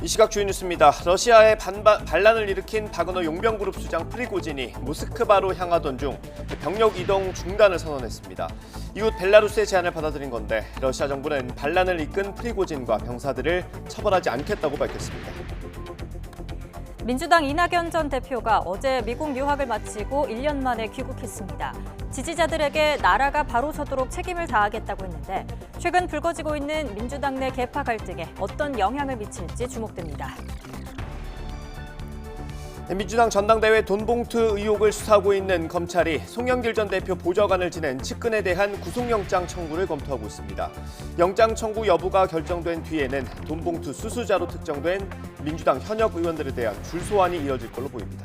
이 시각 주요 뉴스입니다. 러시아에 반란을 일으킨 바그너 용병그룹 수장 프리고진이 모스크바로 향하던 중 병력 이동 중단을 선언했습니다. 이후 벨라루스의 제안을 받아들인 건데 러시아 정부는 반란을 이끈 프리고진과 병사들을 처벌하지 않겠다고 밝혔습니다. 민주당 이낙연 전 대표가 어제 미국 유학을 마치고 1년 만에 귀국했습니다. 지지자들에게 나라가 바로 서도록 책임을 다하겠다고 했는데 최근 불거지고 있는 민주당 내 계파 갈등에 어떤 영향을 미칠지 주목됩니다. 민주당 전당대회 돈봉투 의혹을 수사하고 있는 검찰이 송영길 전 대표 보좌관을 지낸 측근에 대한 구속영장 청구를 검토하고 있습니다. 영장 청구 여부가 결정된 뒤에는 돈봉투 수수자로 특정된 민주당 현역 의원들에 대한 줄소환이 이어질 걸로 보입니다.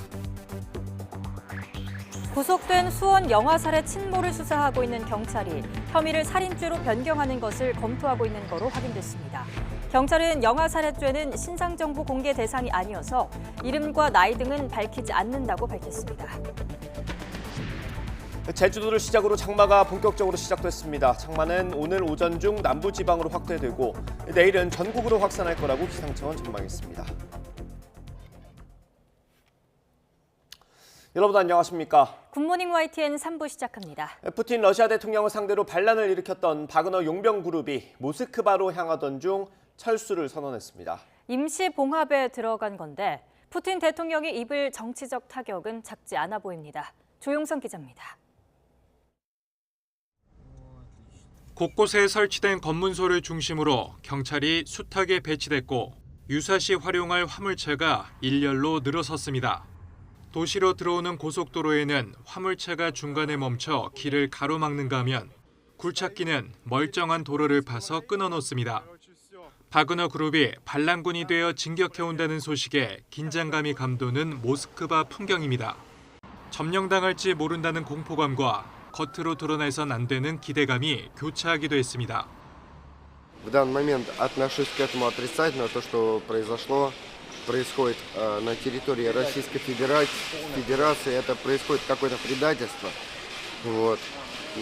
구속된 수원 영화 살해 친모를 수사하고 있는 경찰이 혐의를 살인죄로 변경하는 것을 검토하고 있는 거로 확인됐습니다. 경찰은 영화 살해죄는 신상 정보 공개 대상이 아니어서 이름과 나이 등은 밝히지 않는다고 밝혔습니다. 제주도를 시작으로 장마가 본격적으로 시작됐습니다. 장마는 오늘 오전 중 남부지방으로 확대되고 내일은 전국으로 확산할 거라고 기상청은 전망했습니다. 여러분 안녕하십니까? 굿모닝 YTN 3부 시작합니다. 푸틴 러시아 대통령을 상대로 반란을 일으켰던 바그너 용병 그룹이 모스크바로 향하던 중 철수를 선언했습니다. 임시 봉합에 들어간 건데 푸틴 대통령이 입을 정치적 타격은 작지 않아 보입니다. 조용선 기자입니다. 곳곳에 설치된 검문소를 중심으로 경찰이 숱하게 배치됐고 유사시 활용할 화물차가 일렬로 늘어섰습니다. 도시로 들어오는 고속도로에는 화물차가 중간에 멈춰 길을 가로막는가 하면 굴착기는 멀쩡한 도로를 파서 끊어놓습니다. 바그너 그룹이 반란군이 되어 진격해온다는 소식에 긴장감이 감도는 모스크바 풍경입니다. 점령당할지 모른다는 공포감과 겉으로 드러내선 안 되는 기대감이 교차하기도 했습니다. В данный момент отношусь к этому отрицательно, то, что происходит на территории Российской Федерации, это происходит какое-то предательство. Вот.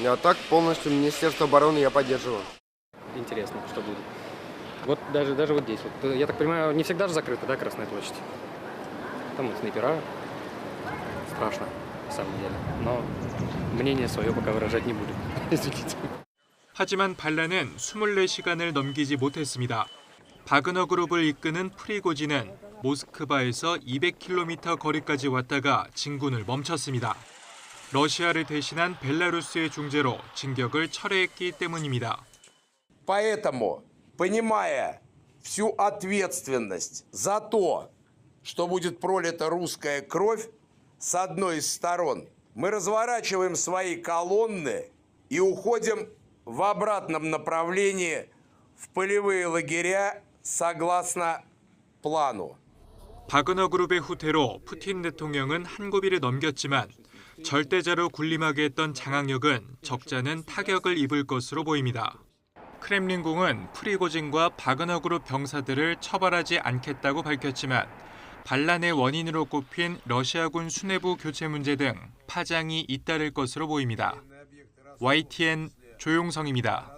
А так полностью Министерство обороны я поддерживаю. Интересно, что будет. Вот даже вот здесь. Вот, я так понимаю, не всегда же закрыта, да, Красная площадь? Там вот снайпера. Страшно, на самом деле. Но мнение свое пока выражать не буду. Извините. 하지만 반란은 24시간을 넘기지 못했습니다. 바그너 그룹을 이끄는 프리고진은 모스크바에서 200km 거리까지 왔다가 진군을 멈췄습니다. 러시아를 대신한 벨라루스의 중재로 진격을 철회했기 때문입니다. Поэтому, понимая всю ответственность за то, что будет пролита русская кровь с одной из сторон, мы разворачиваем свои колонны и уходим в обратном направлении в полевые лагеря согласно плану. 바그너 그룹의 후퇴로 푸틴 대통령은 한 고비를 넘겼지만 절대자로 군림하게 했던 장악력은 적잖은 타격을 입을 것으로 보입니다. 크렘린궁은 프리고진과 바그너 그룹 병사들을 처벌하지 않겠다고 밝혔지만 반란의 원인으로 꼽힌 러시아군 수뇌부 교체 문제 등 파장이 잇따를 것으로 보입니다. YTN 조용성입니다.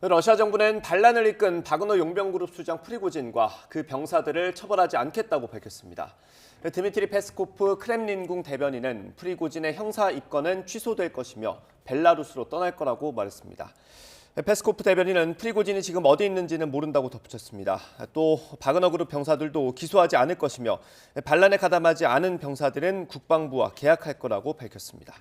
러시아 정부는 반란을 이끈 바그너 용병그룹 수장 프리고진과 그 병사들을 처벌하지 않겠다고 밝혔습니다. 드미트리 페스코프 크렘린궁 대변인은 프리고진의 형사 입건은 취소될 것이며 벨라루스로 떠날 거라고 말했습니다. 페스코프 대변인은 프리고진이 지금 어디 있는지는 모른다고 덧붙였습니다. 또 바그너 그룹 병사들도 기소하지 않을 것이며 반란에 가담하지 않은 병사들은 국방부와 계약할 거라고 밝혔습니다.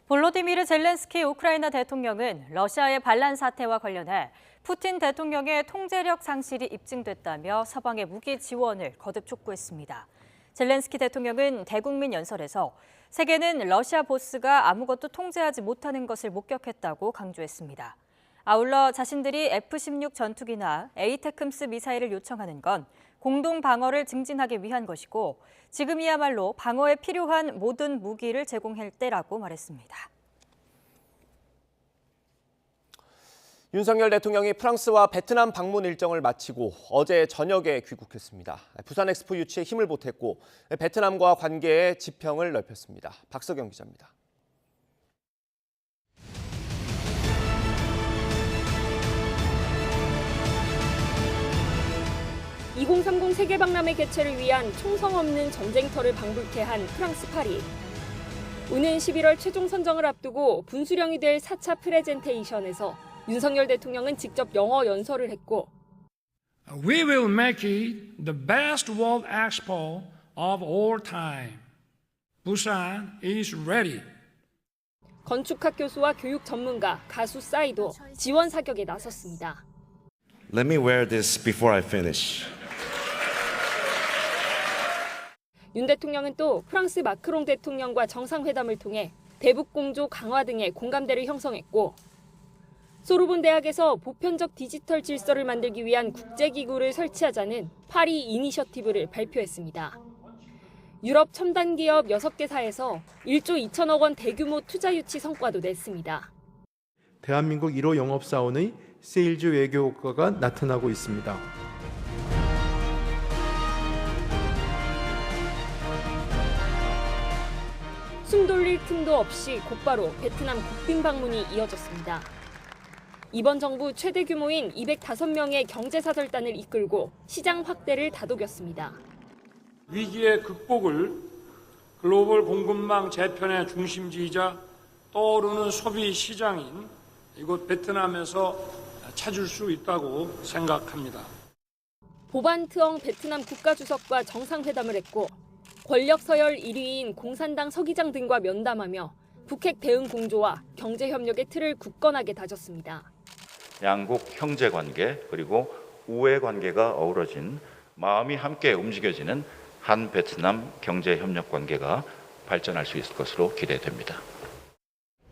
볼로디미르 젤렌스키 우크라이나 대통령은 러시아의 반란 사태와 관련해 푸틴 대통령의 통제력 상실이 입증됐다며 서방의 무기 지원을 거듭 촉구했습니다. 젤렌스키 대통령은 대국민 연설에서 세계는 러시아 보스가 아무것도 통제하지 못하는 것을 목격했다고 강조했습니다. 아울러 자신들이 F-16 전투기나 에이테크임스 미사일을 요청하는 건 공동 방어를 증진하기 위한 것이고 지금이야말로 방어에 필요한 모든 무기를 제공할 때라고 말했습니다. 윤석열 대통령이 프랑스와 베트남 방문 일정을 마치고 어제 저녁에 귀국했습니다. 부산 엑스포 유치에 힘을 보탰고 베트남과 관계의 지평을 넓혔습니다. 박석영 기자입니다. 2030 세계박람회 개최를 위한 총성 없는 전쟁터를 방불케 한 프랑스 파리. 오는 11월 최종 선정을 앞두고 분수령이 될 4차 프레젠테이션에서 윤석열 대통령은 직접 영어 연설을 했고 We will make it the best World Expo of all time. Busan is ready. 건축학 교수와 교육 전문가, 가수 싸이도 지원 사격에 나섰습니다. Let me wear this before I finish. 윤 대통령은 또 프랑스 마크롱 대통령과 정상회담을 통해 대북 공조 강화 등의 공감대를 형성했고 소르본 대학에서 보편적 디지털 질서를 만들기 위한 국제기구를 설치하자는 파리 이니셔티브를 발표했습니다. 유럽 첨단 기업 6개사에서 1조 2천억 원 대규모 투자 유치 성과도 냈습니다. 대한민국 1호 영업사원의 세일즈 외교 효과가 나타나고 있습니다. 숨 돌릴 틈도 없이 곧바로 베트남 국빈 방문이 이어졌습니다. 이번 정부 최대 규모인 205명의 경제사절단을 이끌고 시장 확대를 다독였습니다. 위기의 극복을 글로벌 공급망 재편의 중심지이자 떠오르는 소비 시장인 이곳 베트남에서 찾을 수 있다고 생각합니다. 보반 트엉 베트남 국가주석과 정상회담을 했고 권력 서열 1위인 공산당 서기장 등과 면담하며 북핵 대응 공조와 경제협력의 틀을 굳건하게 다졌습니다. 양국 형제관계 그리고 우애관계가 어우러진 마음이 함께 움직여지는 한 베트남 경제협력관계가 발전할 수 있을 것으로 기대됩니다.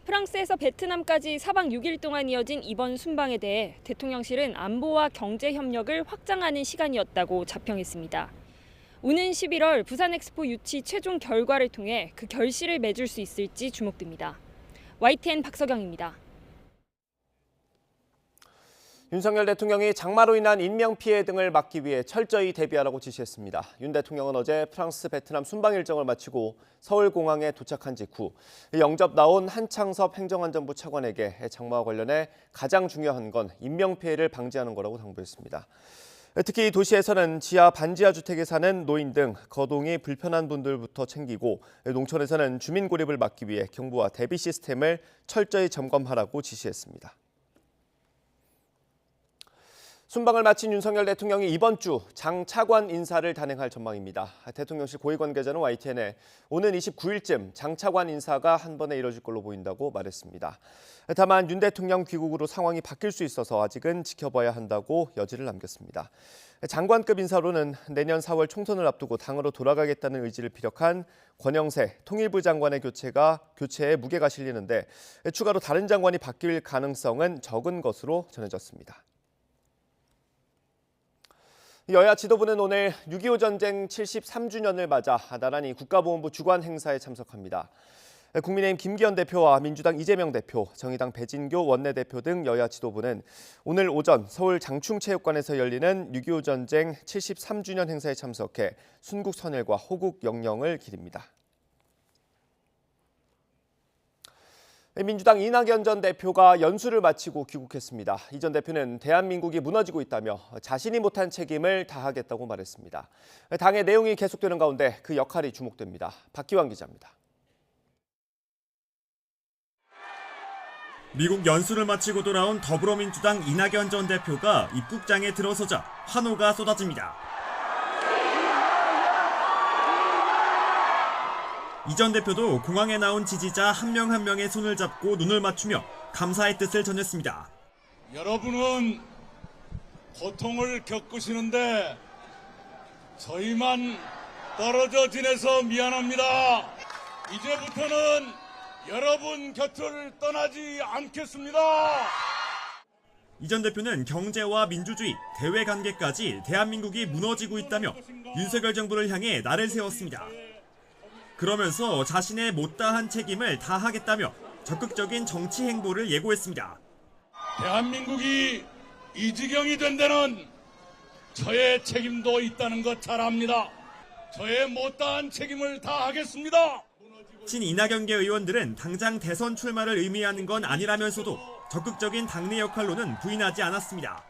프랑스에서 베트남까지 4박 6일 동안 이어진 이번 순방에 대해 대통령실은 안보와 경제협력을 확장하는 시간이었다고 자평했습니다. 오는 11월 부산엑스포 유치 최종 결과를 통해 그 결실을 맺을 수 있을지 주목됩니다. YTN 박서경입니다. 윤석열 대통령이 장마로 인한 인명피해 등을 막기 위해 철저히 대비하라고 지시했습니다. 윤 대통령은 어제 프랑스, 베트남 순방 일정을 마치고 서울공항에 도착한 직후 영접 나온 한창섭 행정안전부 차관에게 장마와 관련해 가장 중요한 건 인명피해를 방지하는 거라고 당부했습니다. 특히 도시에서는 지하 반지하 주택에 사는 노인 등 거동이 불편한 분들부터 챙기고 농촌에서는 주민 고립을 막기 위해 경보와 대비 시스템을 철저히 점검하라고 지시했습니다. 순방을 마친 윤석열 대통령이 이번 주 장 차관 인사를 단행할 전망입니다. 대통령실 고위 관계자는 YTN에 오는 29일쯤 장 차관 인사가 한 번에 이뤄질 걸로 보인다고 말했습니다. 다만 윤 대통령 귀국으로 상황이 바뀔 수 있어서 아직은 지켜봐야 한다고 여지를 남겼습니다. 장관급 인사로는 내년 4월 총선을 앞두고 당으로 돌아가겠다는 의지를 피력한 권영세 통일부 장관의 교체에 무게가 실리는데 추가로 다른 장관이 바뀔 가능성은 적은 것으로 전해졌습니다. 여야 지도부는 오늘 6.25 전쟁 73주년을 맞아 나란히 국가보훈부 주관 행사에 참석합니다. 국민의힘 김기현 대표와 민주당 이재명 대표, 정의당 배진교 원내대표 등 여야 지도부는 오늘 오전 서울 장충체육관에서 열리는 6.25 전쟁 73주년 행사에 참석해 순국 선열과 호국 영령을 기립니다. 민주당 이낙연 전 대표가 연수를 마치고 귀국했습니다. 이 전 대표는 대한민국이 무너지고 있다며 자신이 못한 책임을 다하겠다고 말했습니다. 당의 내용이 계속되는 가운데 그 역할이 주목됩니다. 박기환 기자입니다. 미국 연수를 마치고 돌아온 더불어민주당 이낙연 전 대표가 입국장에 들어서자 환호가 쏟아집니다. 이 전 대표도 공항에 나온 지지자 한 명 한 명의 손을 잡고 눈을 맞추며 감사의 뜻을 전했습니다. 여러분은 고통을 겪으시는데 저희만 떨어져 지내서 미안합니다. 이제부터는 여러분 곁을 떠나지 않겠습니다. 이 전 대표는 경제와 민주주의, 대외관계까지 대한민국이 무너지고 있다며 윤석열 정부를 향해 날을 세웠습니다. 그러면서 자신의 못다한 책임을 다하겠다며 적극적인 정치 행보를 예고했습니다. 대한민국이 이 지경이 된 데는 저의 책임도 있다는 것 잘 압니다. 저의 못다한 책임을 다하겠습니다. 친 이낙연계 의원들은 당장 대선 출마를 의미하는 건 아니라면서도 적극적인 당내 역할로는 부인하지 않았습니다.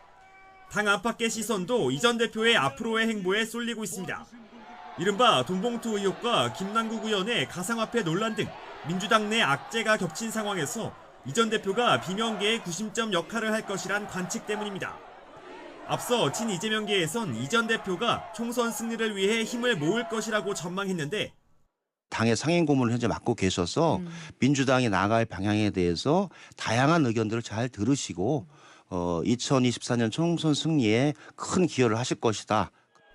당 안팎의 시선도 이 전 대표의 앞으로의 행보에 쏠리고 있습니다. 이른바 돈봉투 의혹과 김남국 의원의 가상화폐 논란 등 민주당 내 악재가 겹친 상황에서 이 전 대표가 비명계의 구심점 역할을 할 것이란 관측 때문입니다. 앞서 친 이재명계에선 이 전 대표가 총선 승리를 위해 힘을 모을 것이라고 전망했는데 당의 상임 고문을 현재 맡고 계셔서 민주당이 나아갈 방향에 대해서 다양한 의견들을 잘 들으시고 2024년 총선 승리에 큰 기여를 하실 것이다.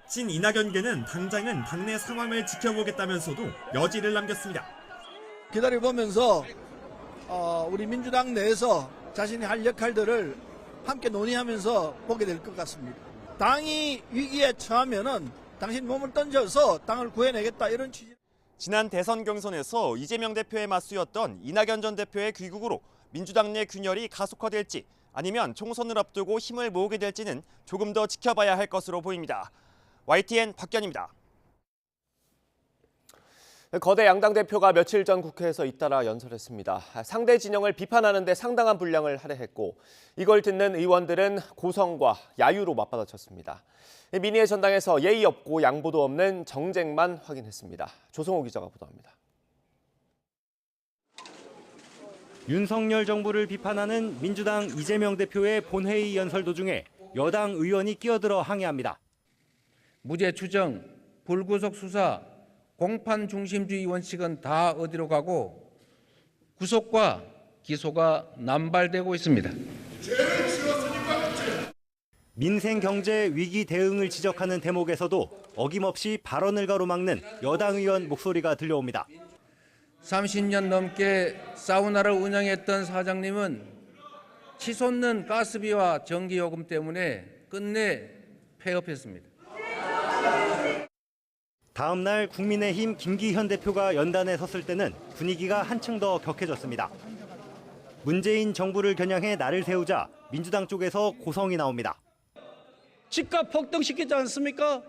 친 이낙연계는 당장은 당내 상황을 지켜보겠다면서도 여지를 남겼습니다. 기다려보면서 우리 민주당 내에서 자신이 할 역할들을 함께 논의하면서 보게 될 것 같습니다. 당이 위기에 처하면은 당신 몸을 던져서 당을 구해내겠다 이런 취지. 지난 대선 경선에서 이재명 대표에 맞서였던 이낙연 전 대표의 귀국으로 민주당 내 균열이 가속화될지 아니면 총선을 앞두고 힘을 모으게 될지는 조금 더 지켜봐야 할 것으로 보입니다. YTN 박견입니다. 거대 양당 대표가 며칠 전 국회에서 잇따라 연설했습니다. 상대 진영을 비판하는 데 상당한 분량을 할애했고 이걸 듣는 의원들은 고성과 야유로 맞받아쳤습니다. 민의의 전당에서 예의 없고 양보도 없는 정쟁만 확인했습니다. 조성호 기자가 보도합니다. 윤석열 정부를 비판하는 민주당 이재명 대표의 본회의 연설 도중에 여당 의원이 끼어들어 항의합니다. 무죄 추정, 불구속 수사, 공판 중심주의 원칙은 다 어디로 가고 구속과 기소가 남발되고 있습니다. 민생 경제 위기 대응을 지적하는 대목에서도 어김없이 발언을 가로막는 여당 의원 목소리가 들려옵니다. 30년 넘게 사우나를 운영했던 사장님은 치솟는 가스비와 전기요금 때문에 끝내 폐업했습니다. 다음 날 국민의힘 김기현 대표가 연단에 섰을 때는 분위기가 한층 더 격해졌습니다. 문재인 정부를 겨냥해 날을 세우자 민주당 쪽에서 고성이 나옵니다. 집값 폭등시키지 않습니까?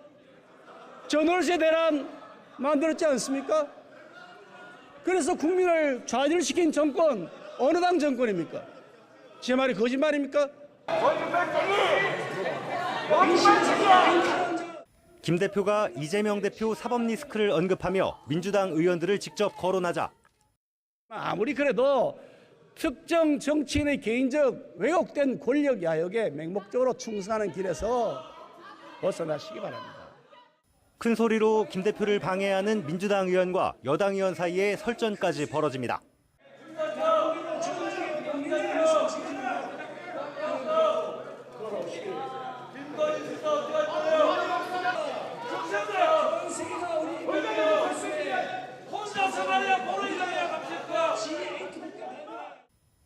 전월세 대란 만들었지 않습니까? 그래서 국민을 좌절시킨 정권 어느 당 정권입니까? 제 말이 거짓말입니까? 김 대표가 이재명 대표 사법 리스크를 언급하며 민주당 의원들을 직접 거론하자 아무리 그래도 특정 정치인의 개인적 왜곡된 권력 야욕에 맹목적으로 충성하는 길에서 벗어나시기 바랍니다. 큰 소리로 김 대표를 방해하는 민주당 의원과 여당 의원 사이에 설전까지 벌어집니다.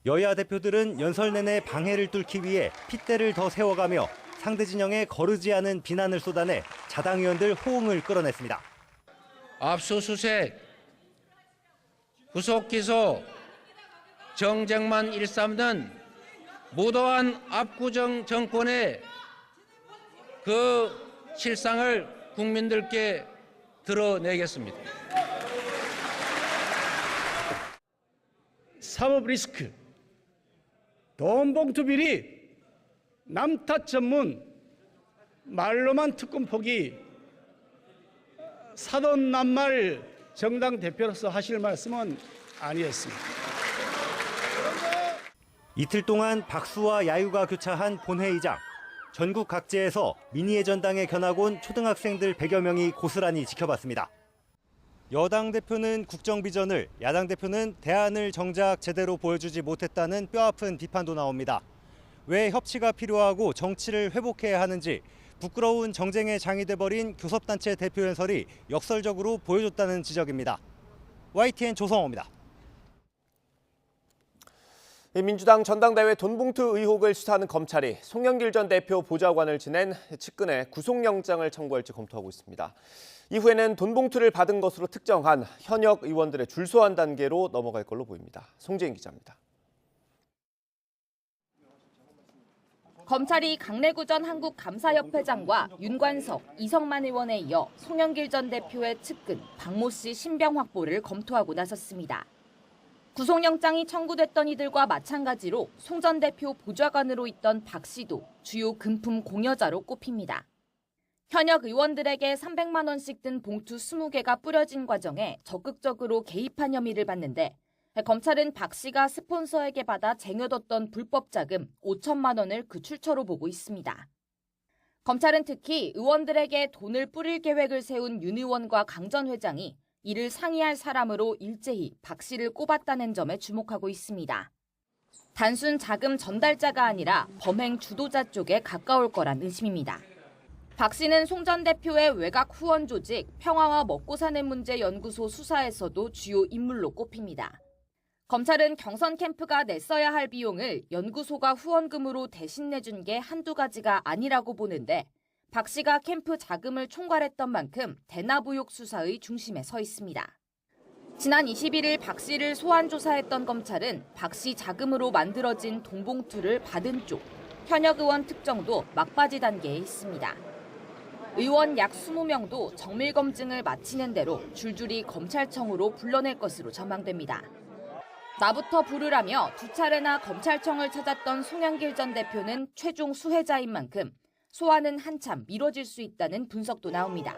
여야 대표들은 연설 내내 방해를 뚫기 위해 핏대를 더 세워가며 상대 진영에 거르지 않은 비난을 쏟아내 자당 의원들 호응을 끌어냈습니다. 압수수색, 구속 기소, 정쟁만 일삼는 무도한 압구정 정권의 그 실상을 국민들께 드러내겠습니다. 사법 리스크, 돈봉투 비리, 남탓 전문, 말로만 특권 포기, 사돈 낱말 정당 대표로서 하실 말씀은 아니었습니다. 이틀 동안 박수와 야유가 교차한 본회의장. 전국 각지에서 민의의 전당에 견학 온 초등학생들 100여 명이 고스란히 지켜봤습니다. 여당 대표는 국정 비전을, 야당 대표는 대안을 정작 제대로 보여주지 못했다는 뼈아픈 비판도 나옵니다. 왜 협치가 필요하고 정치를 회복해야 하는지 부끄러운 정쟁의 장이 돼버린 교섭단체 대표 연설이 역설적으로 보여줬다는 지적입니다. YTN 조성호입니다. 민주당 전당대회 돈봉투 의혹을 수사하는 검찰이 송영길 전 대표 보좌관을 지낸 측근에 구속영장을 청구할지 검토하고 있습니다. 이후에는 돈봉투를 받은 것으로 특정한 현역 의원들의 줄소한 단계로 넘어갈 걸로 보입니다. 송재인 기자입니다. 검찰이 강래구 전 한국감사협회장과 윤관석, 이성만 의원에 이어 송영길 전 대표의 측근 박모 씨 신병 확보를 검토하고 나섰습니다. 구속영장이 청구됐던 이들과 마찬가지로 송 전 대표 보좌관으로 있던 박 씨도 주요 금품 공여자로 꼽힙니다. 현역 의원들에게 300만 원씩 든 봉투 20개가 뿌려진 과정에 적극적으로 개입한 혐의를 받는데 검찰은 박 씨가 스폰서에게 받아 쟁여뒀던 불법 자금 5천만 원을 그 출처로 보고 있습니다. 검찰은 특히 의원들에게 돈을 뿌릴 계획을 세운 윤 의원과 강 전 회장이 이를 상의할 사람으로 일제히 박 씨를 꼽았다는 점에 주목하고 있습니다. 단순 자금 전달자가 아니라 범행 주도자 쪽에 가까울 거란 의심입니다. 박 씨는 송 전 대표의 외곽 후원 조직 평화와 먹고 사는 문제 연구소 수사에서도 주요 인물로 꼽힙니다. 검찰은 경선 캠프가 냈어야 할 비용을 연구소가 후원금으로 대신 내준 게 한두 가지가 아니라고 보는데 박 씨가 캠프 자금을 총괄했던 만큼 대나부욕 수사의 중심에 서 있습니다. 지난 21일 박 씨를 소환 조사했던 검찰은 박 씨 자금으로 만들어진 돈봉투를 받은 쪽, 현역 의원 특정도 막바지 단계에 있습니다. 의원 약 20명도 정밀 검증을 마치는 대로 줄줄이 검찰청으로 불러낼 것으로 전망됩니다. 나부터 부르라며 두 차례나 검찰청을 찾았던 송영길 전 대표는 최종 수혜자인 만큼 소환은 한참 미뤄질 수 있다는 분석도 나옵니다.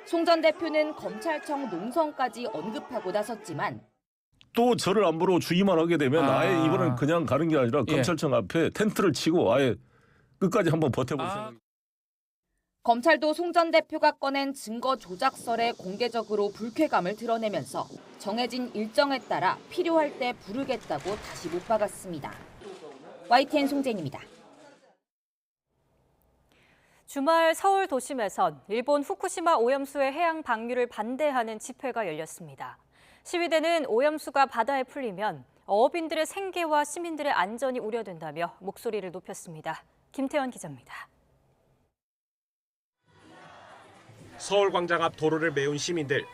송 전 대표는 검찰청 농성까지 언급하고 나섰지만 또 저를 안 부르고 주의만 하게 되면 아예 이번엔 그냥 가는 게 아니라 검찰청 앞에 텐트를 치고 아예 끝까지 한번 버텨볼 생각입니다. 검찰도 송 전 대표가 꺼낸 증거 조작설에 공개적으로 불쾌감을 드러내면서 정해진 일정에 따라 필요할 때 부르겠다고 다시 못 박았습니다. YTN 송재인입니다. 주말 서울 도심에선 일본 후쿠시마 오염수의 해양 방류를 반대하는 집회가 열렸습니다. 시위대는 오염수가 바다에 풀리면 어업인들의 생계와 시민들의 안전이 우려된다며 목소리를 높였습니다. 김태원 기자입니다. 서울광장 앞 도로를 메운 시민들.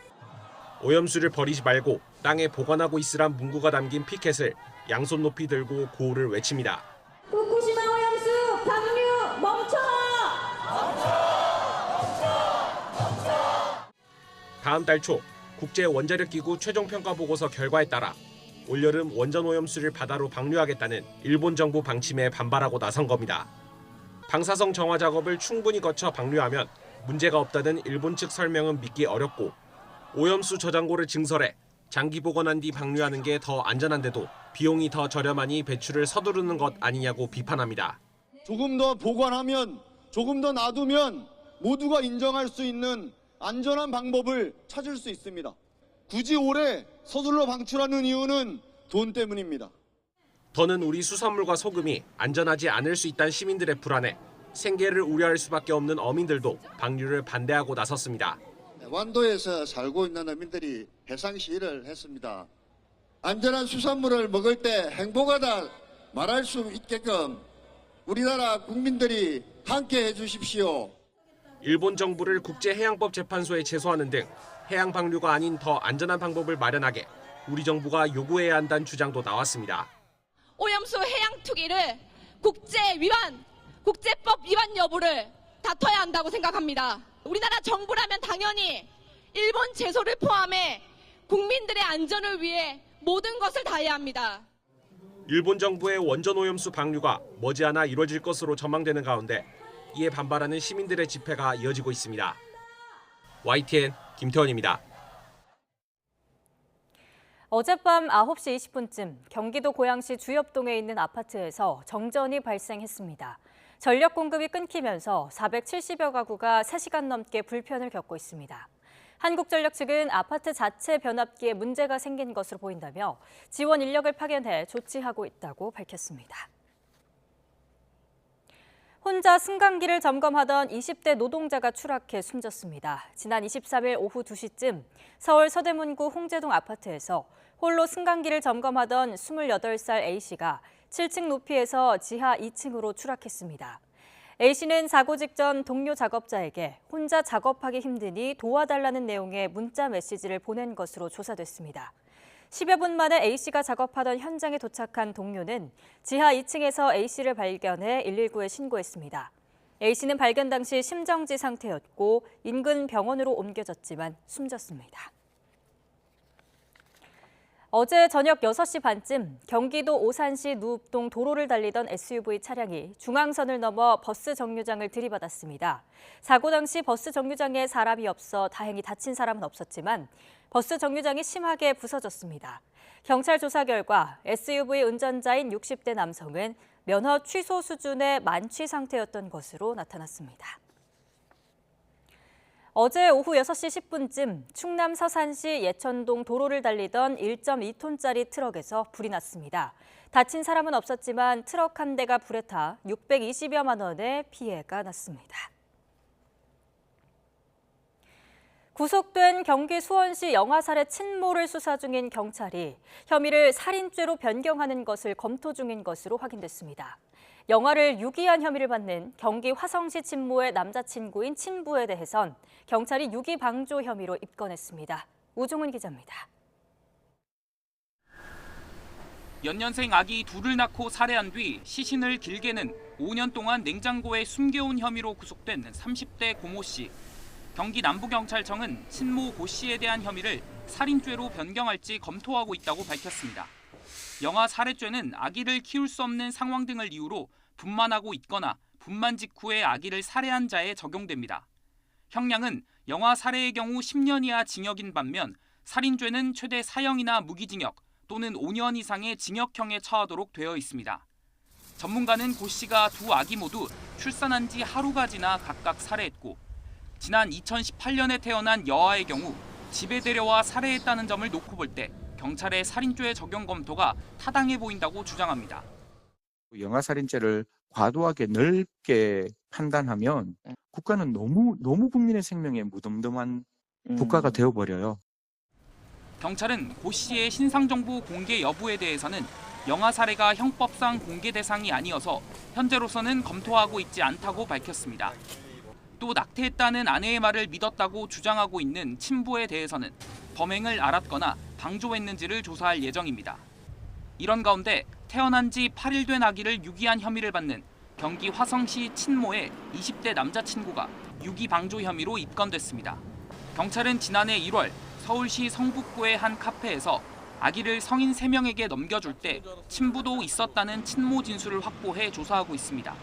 오염수를 버리지 말고 땅에 보관하고 있으란 문구가 담긴 피켓을 양손 높이 들고 구호를 외칩니다. 후쿠시마 오염수 방류 멈춰! 다음 달 초 국제원자력기구 최종평가보고서 결과에 따라 올여름 원전오염수를 바다로 방류하겠다는 일본 정부 방침에 반발하고 나선 겁니다. 방사성 정화 작업을 충분히 거쳐 방류하면 문제가 없다는 일본 측 설명은 믿기 어렵고 오염수 저장고를 증설해 장기 보관한 뒤 방류하는 게 더 안전한데도 비용이 더 저렴하니 배출을 서두르는 것 아니냐고 비판합니다. 조금 더 보관하면, 조금 더 놔두면 모두가 인정할 수 있는 안전한 방법을 찾을 수 있습니다. 굳이 올해 서둘러 방출하는 이유는 돈 때문입니다. 더는 우리 수산물과 소금이 안전하지 않을 수 있다는 시민들의 불안에 생계를 우려할 수밖에 없는 어민들도 방류를 반대하고 나섰습니다. 완도에서 살고 있는 어민들이 해상 시위를 했습니다. 안전한 수산물을 먹을 때 행복하다 말할 수 있게끔 우리나라 국민들이 함께 해주십시오. 일본 정부를 국제해양법재판소에 제소하는 등 해양 방류가 아닌 더 안전한 방법을 마련하게 우리 정부가 요구해야 한다는 주장도 나왔습니다. 오염수 해양 투기를 국제법 위반 여부를 다퉈야 한다고 생각합니다. 우리나라 정부라면 당연히 일본 제소를 포함해 국민들의 안전을 위해 모든 것을 다해야 합니다. 일본 정부의 원전 오염수 방류가 머지않아 이뤄질 것으로 전망되는 가운데 이에 반발하는 시민들의 집회가 이어지고 있습니다. YTN 김태원입니다. 어젯밤 9시 20분쯤 경기도 고양시 주엽동에 있는 아파트에서 정전이 발생했습니다. 전력 공급이 끊기면서 470여 가구가 3시간 넘게 불편을 겪고 있습니다. 한국전력 측은 아파트 자체 변압기에 문제가 생긴 것으로 보인다며 지원 인력을 파견해 조치하고 있다고 밝혔습니다. 혼자 승강기를 점검하던 20대 노동자가 추락해 숨졌습니다. 지난 23일 오후 2시쯤 서울 서대문구 홍제동 아파트에서 홀로 승강기를 점검하던 28살 A씨가 7층 높이에서 지하 2층으로 추락했습니다. A씨는 사고 직전 동료 작업자에게 혼자 작업하기 힘드니 도와달라는 내용의 문자 메시지를 보낸 것으로 조사됐습니다. 10여 분 만에 A씨가 작업하던 현장에 도착한 동료는 지하 2층에서 A씨를 발견해 119에 신고했습니다. A씨는 발견 당시 심정지 상태였고 인근 병원으로 옮겨졌지만 숨졌습니다. 어제 저녁 6시 반쯤 경기도 오산시 누읍동 도로를 달리던 SUV 차량이 중앙선을 넘어 버스 정류장을 들이받았습니다. 사고 당시 버스 정류장에 사람이 없어 다행히 다친 사람은 없었지만 버스 정류장이 심하게 부서졌습니다. 경찰 조사 결과 SUV 운전자인 60대 남성은 면허 취소 수준의 만취 상태였던 것으로 나타났습니다. 어제 오후 6시 10분쯤 충남 서산시 예천동 도로를 달리던 1.2톤짜리 트럭에서 불이 났습니다. 다친 사람은 없었지만 트럭 한 대가 불에 타 620여만 원의 피해가 났습니다. 구속된 경기 수원시 영아살해 친모를 수사 중인 경찰이 혐의를 살인죄로 변경하는 것을 검토 중인 것으로 확인됐습니다. 영아를 유기한 혐의를 받는 경기 화성시 친모의 남자친구인 친부에 대해선 경찰이 유기 방조 혐의로 입건했습니다. 우종훈 기자입니다. 연년생 아기 둘을 낳고 살해한 뒤 시신을 길게는 5년 동안 냉장고에 숨겨온 혐의로 구속된 30대 고모 씨. 경기 남부경찰청은 친모 고 씨에 대한 혐의를 살인죄로 변경할지 검토하고 있다고 밝혔습니다. 영아 살해죄는 아기를 키울 수 없는 상황 등을 이유로 분만하고 있거나 분만 직후에 아기를 살해한 자에 적용됩니다. 형량은 영아 살해의 경우 10년 이하 징역인 반면 살인죄는 최대 사형이나 무기징역 또는 5년 이상의 징역형에 처하도록 되어 있습니다. 전문가는 고 씨가 두 아기 모두 출산한 지 하루가 지나 각각 살해했고 지난 2018년에 태어난 여아의 경우 집에 데려와 살해했다는 점을 놓고 볼 때 경찰의 살인죄 적용 검토가 타당해 보인다고 주장합니다. 영아살인죄를 과도하게 넓게 판단하면 국가는 너무 국민의 생명에 무덤덤한 국가가 되어버려요. 경찰은 고 씨의 신상정보 공개 여부에 대해서는 영아 살해가 형법상 공개 대상이 아니어서 현재로서는 검토하고 있지 않다고 밝혔습니다. 또 낙태했다는 아내의 말을 믿었다고 주장하고 있는 친부에 대해서는 범행을 알았거나 방조했는지를 조사할 예정입니다. 이런 가운데 태어난 지 8일 된 아기를 유기한 혐의를 받는 경기 화성시 친모의 20대 남자친구가 유기 방조 혐의로 입건됐습니다. 경찰은 지난해 1월 서울시 성북구의 한 카페에서 아기를 성인 3명에게 넘겨줄 때 친부도 있었다는 친모 진술을 확보해 조사하고 있습니다.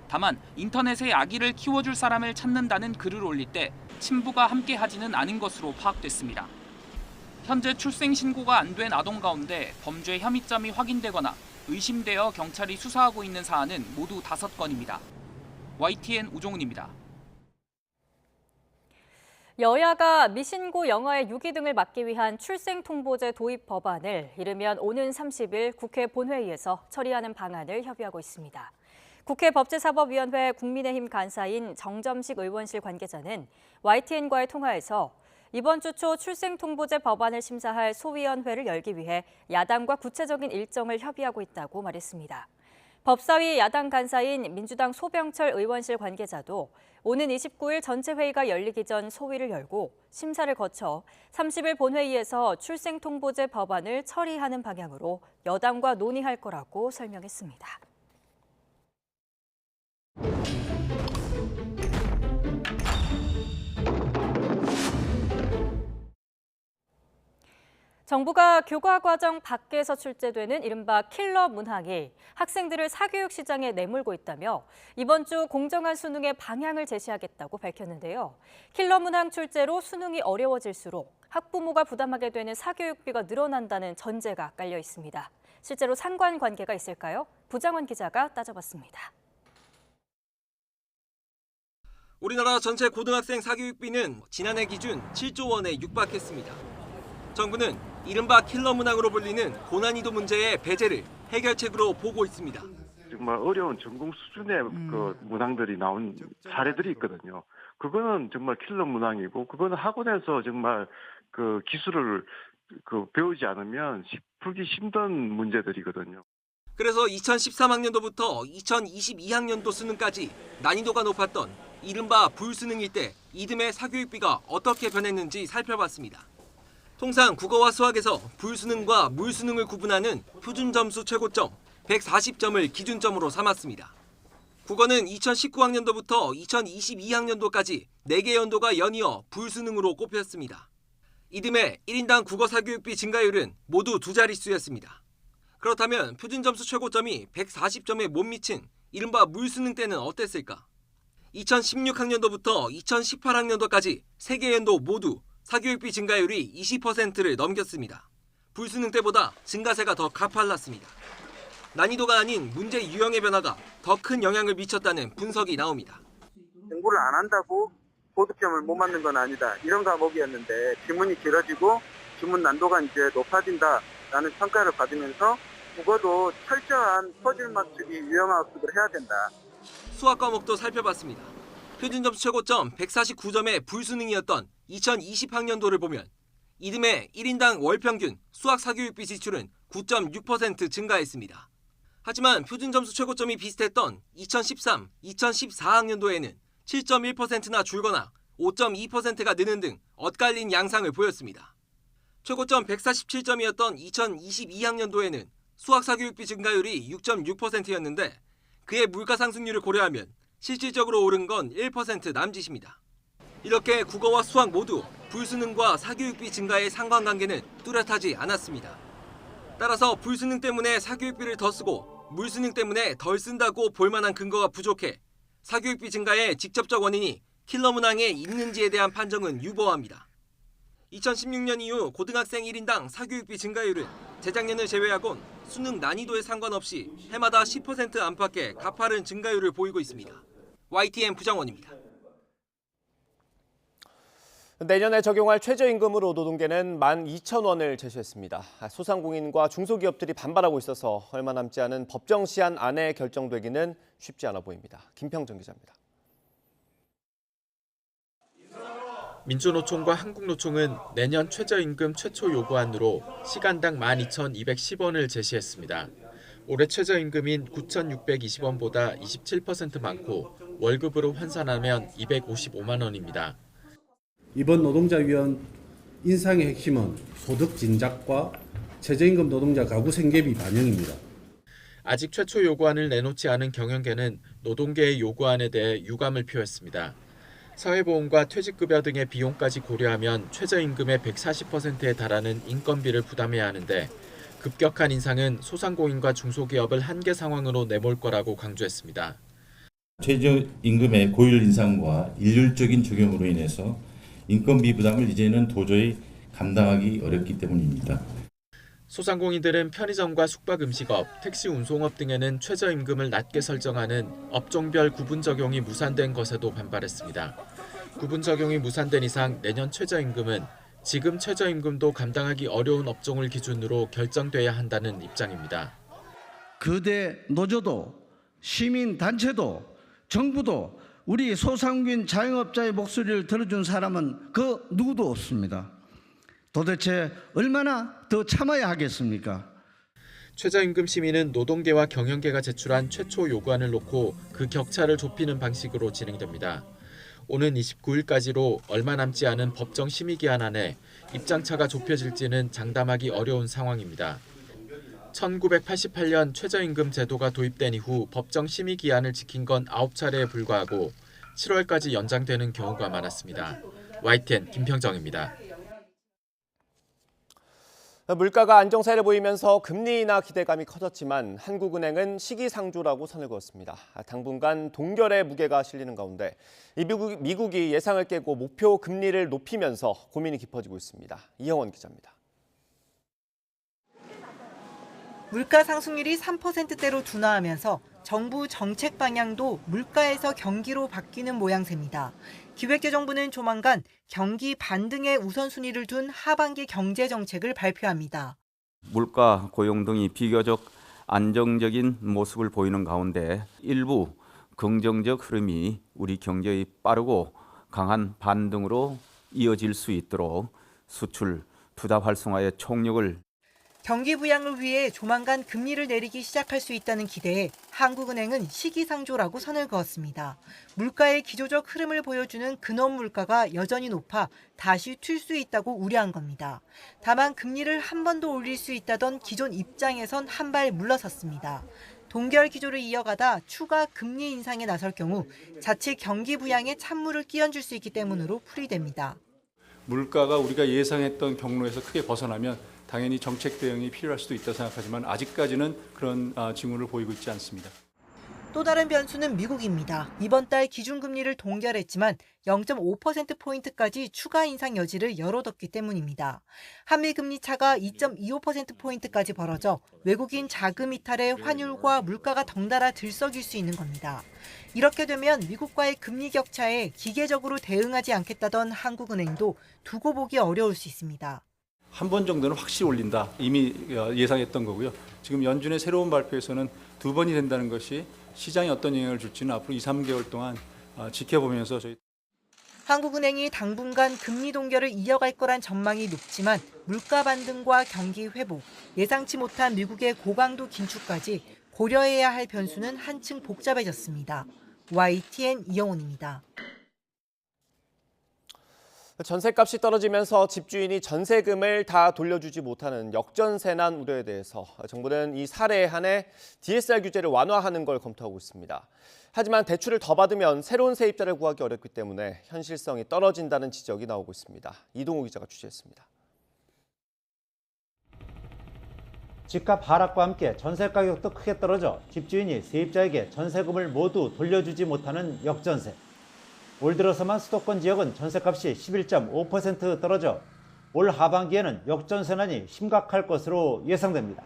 다만 인터넷에 아기를 키워줄 사람을 찾는다는 글을 올릴 때 친부가 함께하지는 않은 것으로 파악됐습니다. 현재 출생 신고가 안 된 아동 가운데 범죄 혐의점이 확인되거나 의심되어 경찰이 수사하고 있는 사안은 모두 5건입니다. YTN 우종훈입니다. 여야가 미신고 영아의 유기 등을 막기 위한 출생통보제 도입 법안을 이르면 오는 30일 국회 본회의에서 처리하는 방안을 협의하고 있습니다. 국회 법제사법위원회 국민의힘 간사인 정점식 의원실 관계자는 YTN과의 통화에서 이번 주 초 출생통보제 법안을 심사할 소위원회를 열기 위해 야당과 구체적인 일정을 협의하고 있다고 말했습니다. 법사위 야당 간사인 민주당 소병철 의원실 관계자도 오는 29일 전체 회의가 열리기 전 소위를 열고 심사를 거쳐 30일 본회의에서 출생통보제 법안을 처리하는 방향으로 여당과 논의할 거라고 설명했습니다. 정부가 교과과정 밖에서 출제되는 이른바 킬러 문항이 학생들을 사교육 시장에 내몰고 있다며 이번 주 공정한 수능의 방향을 제시하겠다고 밝혔는데요. 킬러 문항 출제로 수능이 어려워질수록 학부모가 부담하게 되는 사교육비가 늘어난다는 전제가 깔려 있습니다. 실제로 상관관계가 있을까요? 부장원 기자가 따져봤습니다. 우리나라 전체 고등학생 사교육비는 지난해 기준 7조 원에 육박했습니다. 정부는 이른바 킬러 문항으로 불리는 고난이도 문제의 배제를 해결책으로 보고 있습니다. 정말 어려운 전공 수준의 그 문항들이 나온 사례들이 있거든요. 그거는 정말 킬러 문항이고, 그거는 학원에서 정말 그 기술을 배우지 않으면 풀기 힘든 문제들이거든요. 그래서 2013학년도부터 2022학년도 수능까지 난이도가 높았던 이른바 불수능일 때 이듬해 사교육비가 어떻게 변했는지 살펴봤습니다. 통상 국어와 수학에서 불수능과 물수능을 구분하는 표준 점수 최고점 140점을 기준점으로 삼았습니다. 국어는 2019학년도부터 2022학년도까지 4개 연도가 연이어 불수능으로 꼽혔습니다. 이듬해 1인당 국어 사교육비 증가율은 모두 두 자릿수였습니다. 그렇다면 표준점수 최고점이 140점에 못 미친 이른바 물수능 때는 어땠을까? 2016학년도부터 2018학년도까지 3개 연도 모두 사교육비 증가율이 20%를 넘겼습니다. 불수능 때보다 증가세가 더 가팔랐습니다. 난이도가 아닌 문제 유형의 변화가 더 큰 영향을 미쳤다는 분석이 나옵니다. 공부를 안 한다고 고득점을 못 맞는 건 아니다. 이런 과목이었는데 지문이 길어지고 지문 난도가 이제 높아진다라는 평가를 받으면서 국어도 철저한 퍼즐 맞추기 유형학습을 해야 된다. 수학 과목도 살펴봤습니다. 표준점수 최고점 149점의 불수능이었던 2020학년도를 보면 이듬해 1인당 월평균 수학 사교육비 지출은 9.6% 증가했습니다. 하지만 표준점수 최고점이 비슷했던 2013, 2014학년도에는 7.1%나 줄거나 5.2%가 느는 등 엇갈린 양상을 보였습니다. 최고점 147점이었던 2022학년도에는 수학 사교육비 증가율이 6.6%였는데 그의 물가 상승률을 고려하면 실질적으로 오른 건 1% 남짓입니다. 이렇게 국어와 수학 모두 불수능과 사교육비 증가의 상관관계는 뚜렷하지 않았습니다. 따라서 불수능 때문에 사교육비를 더 쓰고 물수능 때문에 덜 쓴다고 볼 만한 근거가 부족해 사교육비 증가의 직접적 원인이 킬러 문항에 있는지에 대한 판정은 유보합니다. 2016년 이후 고등학생 1인당 사교육비 증가율은 재작년을 제외하곤 수능 난이도에 상관없이 해마다 10% 안팎의 가파른 증가율을 보이고 있습니다. YTN 부장원입니다. 내년에 적용할 최저임금으로 노동계는 12,000원을 제시했습니다. 소상공인과 중소기업들이 반발하고 있어서 얼마 남지 않은 법정 시한 안에 결정되기는 쉽지 않아 보입니다. 김평정 기자입니다. 민주노총과 한국노총은 내년 최저임금 최초 요구안으로 시간당 12,210원을 제시했습니다. 올해 최저임금인 9,620원보다 27% 많고 월급으로 환산하면 255만 원입니다. 이번 노동자위원 인상의 핵심은 소득 진작과 최저임금 노동자 가구 생계비 반영입니다. 아직 최초 요구안을 내놓지 않은 경영계는 노동계의 요구안에 대해 유감을 표했습니다. 사회보험과 퇴직급여 등의 비용까지 고려하면 최저임금의 140%에 달하는 인건비를 부담해야 하는데 급격한 인상은 소상공인과 중소기업을 한계 상황으로 내몰 거라고 강조했습니다. 최저임금의 고율 인상과 일률적인 적용으로 인해서 인건비 부담을 이제는 도저히 감당하기 어렵기 때문입니다. 소상공인들은 편의점과 숙박음식업, 택시 운송업 등에는 최저임금을 낮게 설정하는 업종별 구분 적용이 무산된 것에도 반발했습니다. 구분 적용이 무산된 이상 내년 최저임금은 지금 최저임금도 감당하기 어려운 업종을 기준으로 결정돼야 한다는 입장입니다. 거대 노조도 시민단체도 정부도 우리 소상공인 자영업자의 목소리를 들어준 사람은 그 누구도 없습니다. 도대체 얼마나 더 참아야 하겠습니까? 최저임금 심의는 노동계와 경영계가 제출한 최초 요구안을 놓고 그 격차를 좁히는 방식으로 진행됩니다. 오는 29일까지로 얼마 남지 않은 법정 심의 기한 안에 입장차가 좁혀질지는 장담하기 어려운 상황입니다. 1988년 최저임금 제도가 도입된 이후 법정 심의 기한을 지킨 건 9차례에 불과하고 7월까지 연장되는 경우가 많았습니다. YTN 김평정입니다. 물가가 안정세를 보이면서 금리 인하 기대감이 커졌지만 한국은행은 시기상조라고 선을 그었습니다. 당분간 동결의 무게가 실리는 가운데 미국이 예상을 깨고 목표 금리를 높이면서 고민이 깊어지고 있습니다. 이영원 기자입니다. 물가 상승률이 3%대로 둔화하면서 정부 정책 방향도 물가에서 경기로 바뀌는 모양새입니다. 기획재정부는 조만간 경기 반등에 우선순위를 둔 하반기 경제 정책을 발표합니다. 물가, 고용 등이 비교적 안정적인 모습을 보이는 가운데 일부 긍정적 흐름이 우리 경제의 빠르고 강한 반등으로 이어질 수 있도록 수출, 투자 활성화의 총력을 경기 부양을 위해 조만간 금리를 내리기 시작할 수 있다는 기대에 한국은행은 시기상조라고 선을 그었습니다. 물가의 기조적 흐름을 보여주는 근원 물가가 여전히 높아 다시 튈 수 있다고 우려한 겁니다. 다만 금리를 한 번 더 올릴 수 있다던 기존 입장에선 한 발 물러섰습니다. 동결 기조를 이어가다 추가 금리 인상에 나설 경우 자칫 경기 부양에 찬물을 끼얹을 수 있기 때문으로 풀이됩니다. 물가가 우리가 예상했던 경로에서 크게 벗어나면 당연히 정책 대응이 필요할 수도 있다고 생각하지만 아직까지는 그런 징후를 보이고 있지 않습니다. 또 다른 변수는 미국입니다. 이번 달 기준금리를 동결했지만 0.5%포인트까지 추가 인상 여지를 열어뒀기 때문입니다. 한미 금리 차가 2.25%포인트까지 벌어져 외국인 자금 이탈에 환율과 물가가 덩달아 들썩일 수 있는 겁니다. 이렇게 되면 미국과의 금리 격차에 기계적으로 대응하지 않겠다던 한국은행도 두고 보기 어려울 수 있습니다. 한 번 정도는 확실히 올린다. 이미 예상했던 거고요. 지금 연준의 새로운 발표에서는 2번이 된다는 것이 시장에 어떤 영향을 줄지는 앞으로 2, 3개월 동안 지켜보면서 저희 한국은행이 당분간 금리 동결을 이어갈 거란 전망이 높지만 물가 반등과 경기 회복, 예상치 못한 미국의 고강도 긴축까지 고려해야 할 변수는 한층 복잡해졌습니다. YTN 이영훈입니다. 전셋값이 떨어지면서 집주인이 전세금을 다 돌려주지 못하는 역전세난 우려에 대해서 정부는 이 사례에 한해 DSR 규제를 완화하는 걸 검토하고 있습니다. 하지만 대출을 더 받으면 새로운 세입자를 구하기 어렵기 때문에 현실성이 떨어진다는 지적이 나오고 있습니다. 이동우 기자가 취재했습니다. 집값 하락과 함께 전세 가격도 크게 떨어져 집주인이 세입자에게 전세금을 모두 돌려주지 못하는 역전세. 올 들어서만 수도권 지역은 전세값이 11.5% 떨어져 올 하반기에는 역전세난이 심각할 것으로 예상됩니다.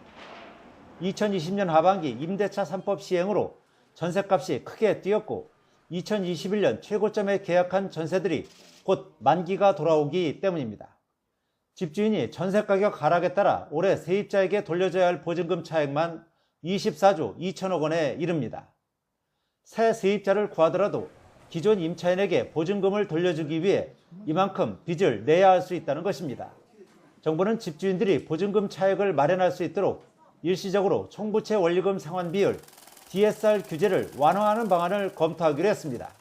2020년 하반기 임대차 3법 시행으로 전세값이 크게 뛰었고 2021년 최고점에 계약한 전세들이 곧 만기가 돌아오기 때문입니다. 집주인이 전세가격 하락에 따라 올해 세입자에게 돌려줘야 할 보증금 차액만 24조 2천억 원에 이릅니다. 새 세입자를 구하더라도 기존 임차인에게 보증금을 돌려주기 위해 이만큼 빚을 내야 할 수 있다는 것입니다. 정부는 집주인들이 보증금 차액을 마련할 수 있도록 일시적으로 총부채 원리금 상환 비율 DSR 규제를 완화하는 방안을 검토하기로 했습니다.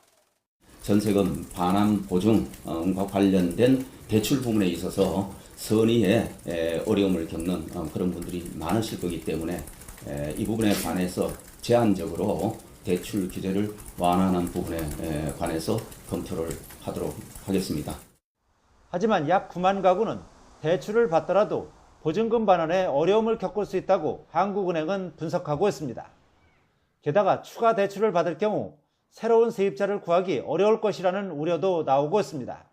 전세금 반환 보증과 관련된 대출 부분에 있어서 선의에 어려움을 겪는 그런 분들이 많으실 거기 때문에 이 부분에 관해서 제한적으로 대출 규제를 완화하는 부분에 관해서 검토를 하도록 하겠습니다. 하지만 약 9만 가구는 대출을 받더라도 보증금 반환에 어려움을 겪을 수 있다고 한국은행은 분석하고 있습니다. 게다가 추가 대출을 받을 경우 새로운 세입자를 구하기 어려울 것이라는 우려도 나오고 있습니다.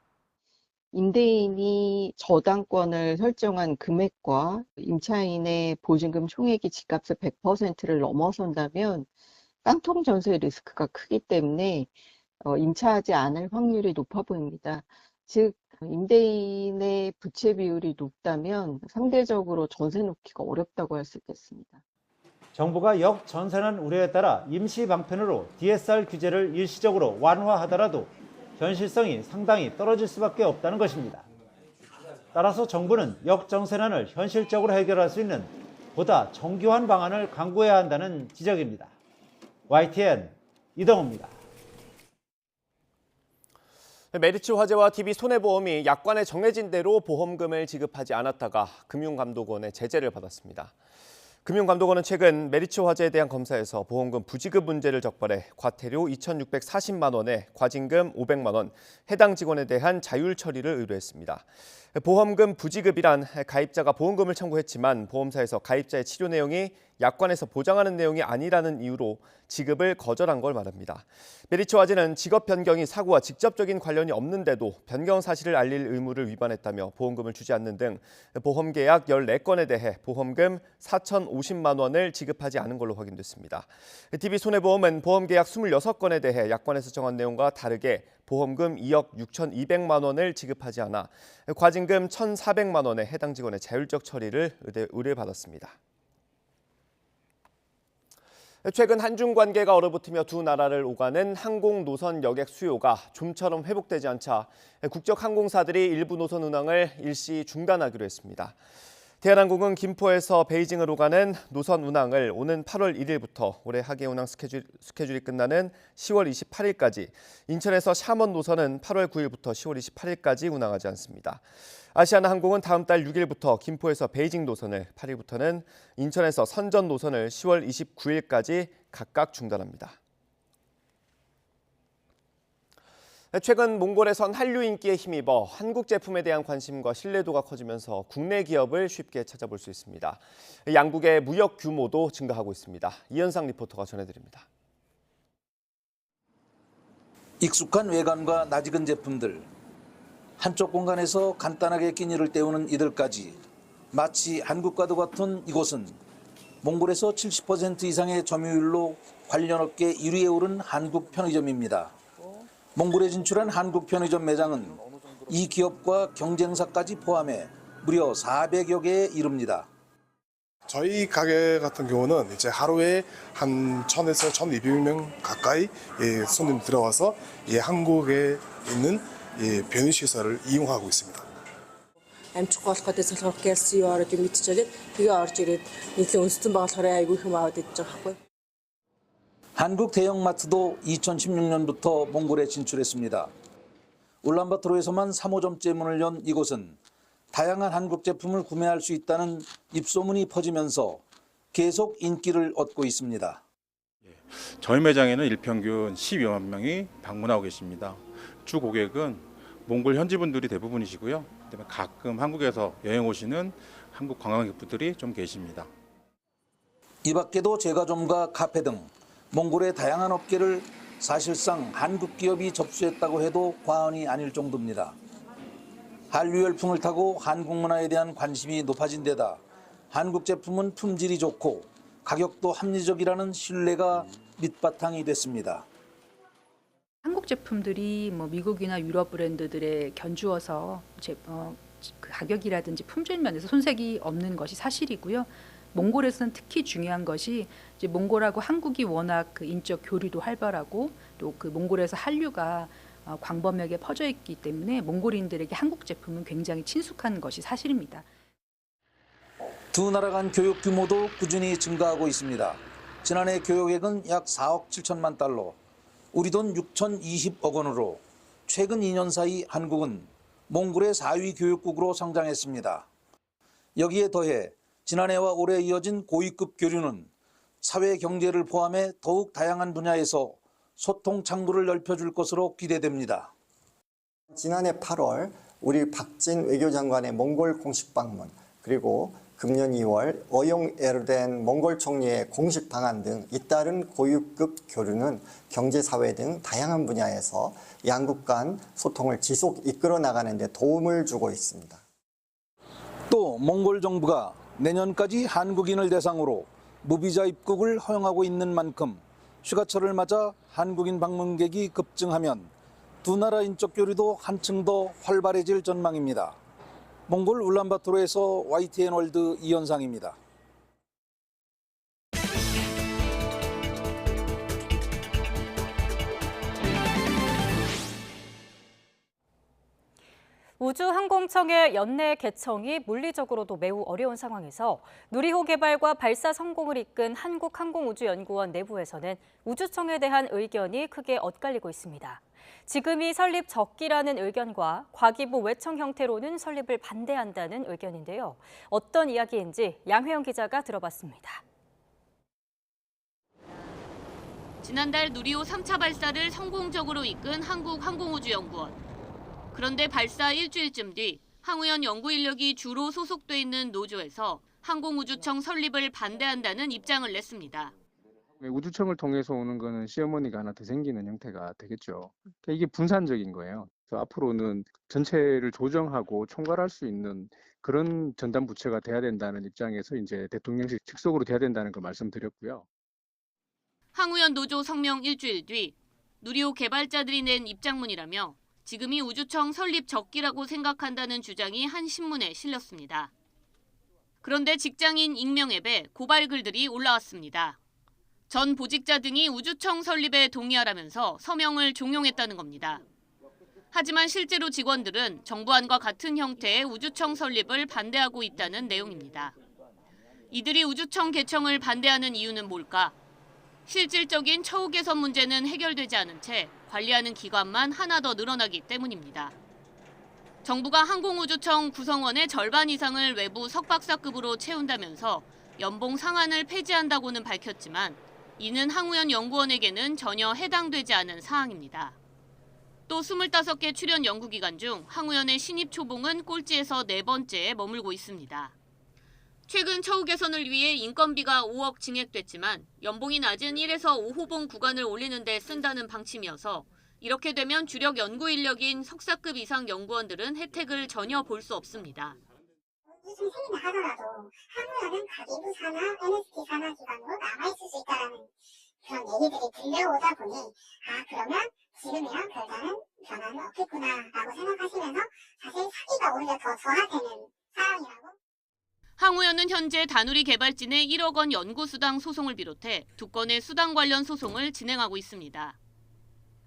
임대인이 저당권을 설정한 금액과 임차인의 보증금 총액이 집값의 100%를 넘어선다면 깡통 전세 리스크가 크기 때문에 임차하지 않을 확률이 높아 보입니다. 즉 임대인의 부채 비율이 높다면 상대적으로 전세 놓기가 어렵다고 할 수 있겠습니다. 정부가 역전세난 우려에 따라 임시 방편으로 DSR 규제를 일시적으로 완화하더라도 현실성이 상당히 떨어질 수밖에 없다는 것입니다. 따라서 정부는 역전세난을 현실적으로 해결할 수 있는 보다 정교한 방안을 강구해야 한다는 지적입니다. YTN 이동호입니다. 메리츠 화재와 DB 손해보험이 약관에 정해진 대로 보험금을 지급하지 않았다가 금융감독원의 제재를 받았습니다. 금융감독원은 최근 메리츠 화재에 대한 검사에서 보험금 부지급 문제를 적발해 과태료 2,640만 원에 과징금 500만 원, 해당 직원에 대한 자율 처리를 의뢰했습니다. 보험금 부지급이란 가입자가 보험금을 청구했지만 보험사에서 가입자의 치료 내용이 약관에서 보장하는 내용이 아니라는 이유로 지급을 거절한 걸 말합니다. 메리츠 화재는 직업 변경이 사고와 직접적인 관련이 없는데도 변경 사실을 알릴 의무를 위반했다며 보험금을 주지 않는 등 보험 계약 14건에 대해 보험금 4,050만 원을 지급하지 않은 걸로 확인됐습니다. DB 손해보험은 보험 계약 26건에 대해 약관에서 정한 내용과 다르게 보험금 2억 6,200만 원을 지급하지 않아 과징금 1,400만 원에 해당 직원의 자율적 처리를 의뢰받았습니다. 최근 한중 관계가 얼어붙으며 두 나라를 오가는 항공 노선 여객 수요가 좀처럼 회복되지 않자 국적 항공사들이 일부 노선 운항을 일시 중단하기로 했습니다. 대한항공은 김포에서 베이징으로 가는 노선 운항을 오는 8월 1일부터 올해 하계 운항 스케줄이 끝나는 10월 28일까지, 인천에서 샤먼 노선은 8월 9일부터 10월 28일까지 운항하지 않습니다. 아시아나항공은 다음 달 6일부터 김포에서 베이징 노선을, 8일부터는 인천에서 선전 노선을 10월 29일까지 각각 중단합니다. 최근 몽골에선 한류 인기에 힘입어 한국 제품에 대한 관심과 신뢰도가 커지면서 국내 기업을 쉽게 찾아볼 수 있습니다. 양국의 무역 규모도 증가하고 있습니다. 이현상 리포터가 전해드립니다. 익숙한 외관과 낯익은 제품들, 한쪽 공간에서 간단하게 끼니를 때우는 이들까지 마치 한국과도 같은 이곳은 몽골에서 70% 이상의 점유율로 관련 업계 1위에 오른 한국 편의점입니다. 몽골에 진출한 한국 편의점 매장은 이 기업과 경쟁사까지 포함해 무려 400여 개에 이릅니다. 저희 가게 같은 경우는 이제 하루에 한 1,000에서 1,200명 가까이 손님 들어와서 한국에 있는 편의시설을 이용하고 있습니다. амжих болох гэдэг болохоор гэлси юу ороод юм мэдчихээд тэгээ орж ирээд нийлээ өнсдөн болохоор айгүй хүм аваад идэж байгаа байхгүй. 한국 대형마트도 2016년부터 몽골에 진출했습니다. 울란바토르에서만 3호점째 문을 연 이곳은 다양한 한국 제품을 구매할 수 있다는 입소문이 퍼지면서 계속 인기를 얻고 있습니다. 저희 매장에는 일평균 12만 명이 방문하고 계십니다. 주 고객은 몽골 현지분들이 대부분이시고요. 그다음에 가끔 한국에서 여행 오시는 한국 관광객분들이 좀 계십니다. 이 밖에도 제과점과 카페 등 몽골의 다양한 업계를 사실상 한국 기업이 접수했다고 해도 과언이 아닐 정도입니다. 한류 열풍을 타고 한국 문화에 대한 관심이 높아진 데다 한국 제품은 품질이 좋고 가격도 합리적이라는 신뢰가 밑바탕이 됐습니다. 한국 제품들이 미국이나 유럽 브랜드들에 견주어서 그 가격이라든지 품질 면에서 손색이 없는 것이 사실이고요. 몽골에서는 특히 중요한 것이 이제 몽골하고 한국이 워낙 그 인적 교류도 활발하고 또 그 몽골에서 한류가 광범위하게 퍼져 있기 때문에 몽골인들에게 한국 제품은 굉장히 친숙한 것이 사실입니다. 두 나라 간 교육 규모도 꾸준히 증가하고 있습니다. 지난해 교역액은 약 4억 7천만 달러, 우리 돈 6,020억 원으로 최근 2년 사이 한국은 몽골의 4위 교육국으로 성장했습니다. 여기에 더해 지난해와 올해 이어진 고위급 교류는 사회 경제를 포함해 더욱 다양한 분야에서 소통 창구를 넓혀줄 것으로 기대됩니다. 지난해 8월 우리 박진 외교장관의 몽골 공식 방문, 그리고 금년 2월 어용 에르덴 몽골 총리의 공식 방한 등 잇따른 고위급 교류는 경제, 사회 등 다양한 분야에서 양국 간 소통을 지속 이끌어 나가는 데 도움을 주고 있습니다. 또 몽골 정부가 내년까지 한국인을 대상으로 무비자 입국을 허용하고 있는 만큼 휴가철을 맞아 한국인 방문객이 급증하면 두 나라 인적 교류도 한층 더 활발해질 전망입니다. 몽골 울란바토르에서 YTN 월드 이현상입니다. 우주항공청의 연내 개청이 물리적으로도 매우 어려운 상황에서 누리호 개발과 발사 성공을 이끈 한국항공우주연구원 내부에서는 우주청에 대한 의견이 크게 엇갈리고 있습니다. 지금이 설립 적기라는 의견과 과기부 외청 형태로는 설립을 반대한다는 의견인데요. 어떤 이야기인지 양회영 기자가 들어봤습니다. 지난달 누리호 3차 발사를 성공적으로 이끈 한국항공우주연구원. 그런데 발사 일주일쯤 뒤 항우연 연구 인력이 주로 소속돼 있는 노조에서 항공우주청 설립을 반대한다는 입장을 냈습니다. 우주청을 통해서 오는 거는 시어머니가 하나 더 생기는 형태가 되겠죠. 이게 분산적인 거예요. 그래서 앞으로는 전체를 조정하고 총괄할 수 있는 그런 전담 부처가 돼야 된다는 입장에서 이제 대통령실 직속으로 돼야 된다는 걸 말씀드렸고요. 항우연 노조 성명 일주일 뒤 누리호 개발자들이 낸 입장문이라며 지금이 우주청 설립 적기라고 생각한다는 주장이 한 신문에 실렸습니다. 그런데 직장인 익명 앱에 고발 글들이 올라왔습니다. 전 보직자 등이 우주청 설립에 동의하라면서 서명을 종용했다는 겁니다. 하지만 실제로 직원들은 정부안과 같은 형태의 우주청 설립을 반대하고 있다는 내용입니다. 이들이 우주청 개청을 반대하는 이유는 뭘까? 실질적인 처우 개선 문제는 해결되지 않은 채 관리하는 기관만 하나 더 늘어나기 때문입니다. 정부가 항공우주청 구성원의 절반 이상을 외부 석박사급으로 채운다면서 연봉 상한을 폐지한다고는 밝혔지만 이는 항우연 연구원에게는 전혀 해당되지 않은 사항입니다. 또 25개 출연 연구기관 중 항우연의 신입 초봉은 꼴찌에서 4번째에 머물고 있습니다. 최근 처우 개선을 위해 인건비가 5억 증액됐지만 연봉이 낮은 1에서 5호봉 구간을 올리는 데 쓴다는 방침이어서 이렇게 되면 주력 연구 인력인 석사급 이상 연구원들은 혜택을 전혀 볼 수 없습니다. 무슨 생긴다 하더라도 항우연은 가계부 산하, NST 산하 기관으로 남아있을 수 있다는 그런 얘기들이 들려오다 보니 그러면 지금이랑 별다른 변화는 없겠구나라고 생각하시면서 사실 사기가 오히려 더 저하되는 상황이라고. 항우연은 현재 다누리 개발진의 1억 원 연구수당 소송을 비롯해 2건의 수당 관련 소송을 진행하고 있습니다.